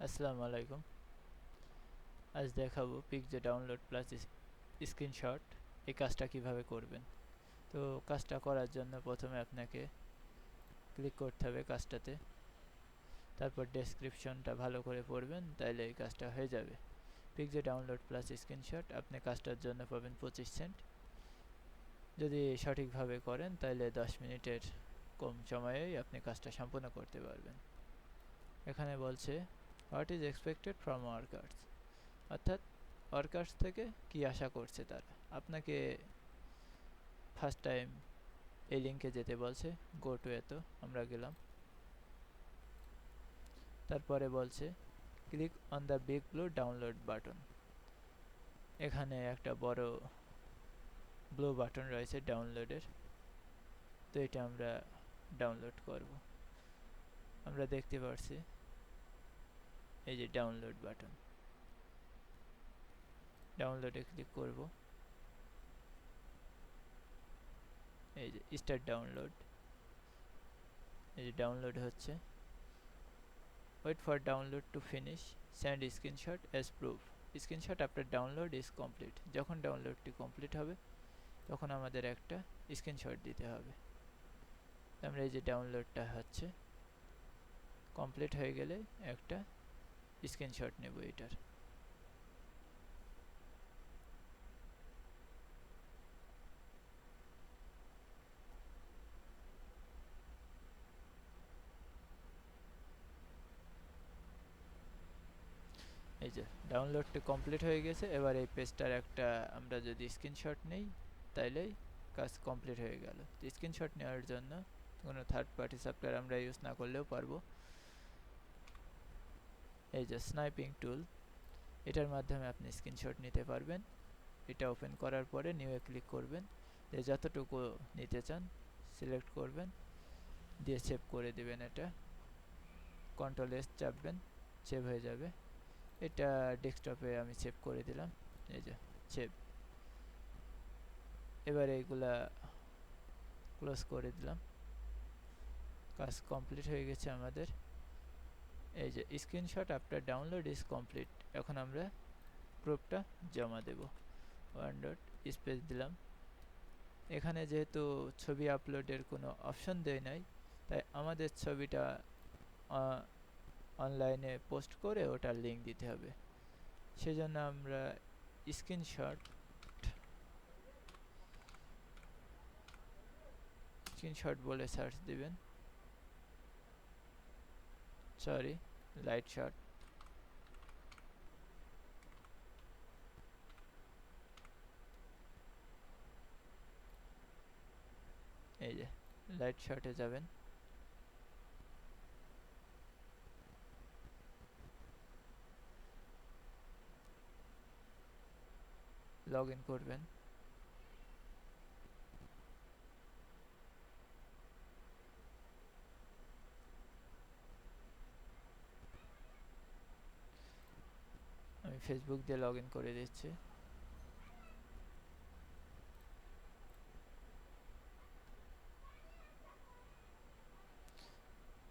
আসসালামু আলাইকুম। আজ দেখাবো পিকজে ডাউনলোড প্লাস স্ক্রিনশট এই কাজটা কিভাবে করবেন। তো কাজটা করার জন্য প্রথমে আপনাকে ক্লিক করতে হবে কাজটাতে, তারপর ডেসক্রিপশনটা ভালো করে পড়বেন, তাইলে এই কাজটা হয়ে যাবে। পিকজে ডাউনলোড প্লাস স্ক্রিনশট আপনি কাজটার জন্য পাবেন 25 সেন্ট। যদি সঠিকভাবে করেন তাহলে 10 মিনিটের কম সময়েই আপনি কাজটা সম্পূর্ণ করতে পারবেন। এখানে বলছে what is expected from workers, অর্থাৎ ওয়ার্কার্স থেকে কি আশা করছে তারা। আপনাকে ফার্স্ট টাইম এই লিঙ্কে যেতে বলছে, গো টু এত, আমরা গেলাম। তারপরে বলছে click on the big blue download button. এখানে একটা বড় ব্লু বাটন রয়েছে ডাউনলোডের, তো এটা আমরা ডাউনলোড করব। আমরা দেখতে পাচ্ছি এই যে ডাউনলোড বাটন, ডাউনলোডে ক্লিক করব। এই যে স্টার্ট ডাউনলোড, এই যে ডাউনলোড হচ্ছে। Wait for download to finish, send screenshot as proof. Screenshot after download is complete. যখন ডাউনলোডটি কমপ্লিট হবে তখন আমাদের একটা স্ক্রিনশট দিতে হবে। আমরা এই যে ডাউনলোডটা হচ্ছে, কমপ্লিট হয়ে গেলে একটা স্ক্রিনশট নেব এটার। এই যে ডাউনলোডটি কমপ্লিট হয়ে গেছে। এবার এই পেজটার একটা আমরা যদি স্ক্রিনশট নেই তাইলেই কাজ কমপ্লিট হয়ে গেল। স্ক্রিনশট নেওয়ার জন্য কোনো থার্ড পার্টি সফটওয়্যার আমরা ইউজ না করলেও পারবো। এই যে স্নাইপিং টুল, এটার মাধ্যমে আপনি স্ক্রিনশট নিতে পারবেন। এটা ওপেন করার পরে নিউ এ ক্লিক করবেন, যে যতটুকু নিতে চান সিলেক্ট করবেন, দিয়ে সেভ করে দিবেন। এটা কন্ট্রোল এস চাপবেন, সেভ হয়ে যাবে। এটা ডেস্কটপে আমি সেভ করে দিলাম, এই যে সেভ। এবার এইগুলা ক্লোজ করে দিলাম, কাজ কমপ্লিট হয়ে গেছে আমাদের। এই যে screenshot after download is complete. এখন আমরা প্রুফটা জমা দেব। ওয়ান ডট স্পেস দিলাম। এখানে যেহেতু ছবি আপলোডের কোনো অপশন দেয় নাই, তাই আমাদের ছবিটা অনলাইনে পোস্ট করে ওটার লিঙ্ক দিতে হবে। সেজন্য আমরা স্ক্রিনশট স্ক্রিনশট বলে সার্চ দিবেন, সরি লাইট শট। এই যে লাইট শটে যাবেন, লগ ইন করবেন। আমি ফেসবুক দিয়ে লগ ইন করে দিচ্ছি।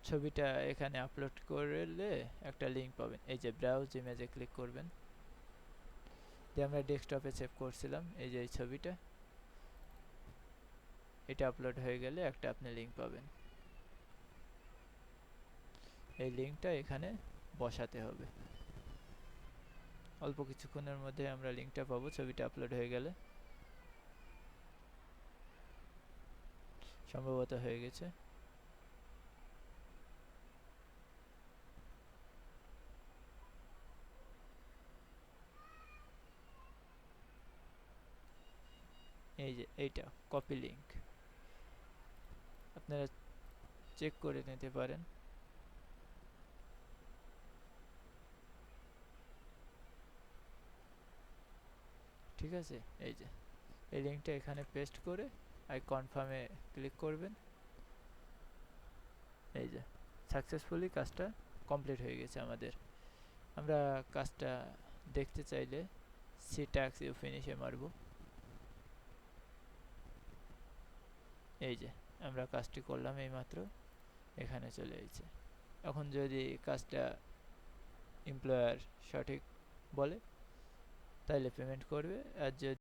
ছবিটা এখানে আপলোড করলে একটা লিঙ্ক পাবেন। এই যে ব্রাউজ ইমেজে ক্লিক করবেন, যে আমরা ডেস্কটপে সেভ করছিলাম এই যে এই ছবিটা, এটা আপলোড হয়ে গেলে একটা আপনি লিঙ্ক পাবেন। এই লিঙ্কটা এখানে বসাতে হবে। অল্প কিছুক্ষণের মধ্যে আমরা লিঙ্কটা পাবো ছবিটা আপলোড হয়ে গেলে। সম্ভবত হয়ে গেছে। এই যে এইটা কপি লিঙ্ক, আপনারা চেক করে নিতে পারেন। ঠিক আছে, এই যে এই লিঙ্কটা এখানে পেস্ট করে আই কনফার্মে ক্লিক করবেন। এই যে সাকসেসফুলি কাজটা কমপ্লিট হয়ে গেছে আমাদের। আমরা কাজটা দেখতে চাইলে সি ট্যাক্স ইউ ফিনিশে মারব। এই যে আমরা কাজটি করলাম এইমাত্র, এখানে চলে এসেছে। এখন যদি কাজটা এমপ্লয়ার সঠিক বলে তাইলে পেমেন্ট করবে, আর যদি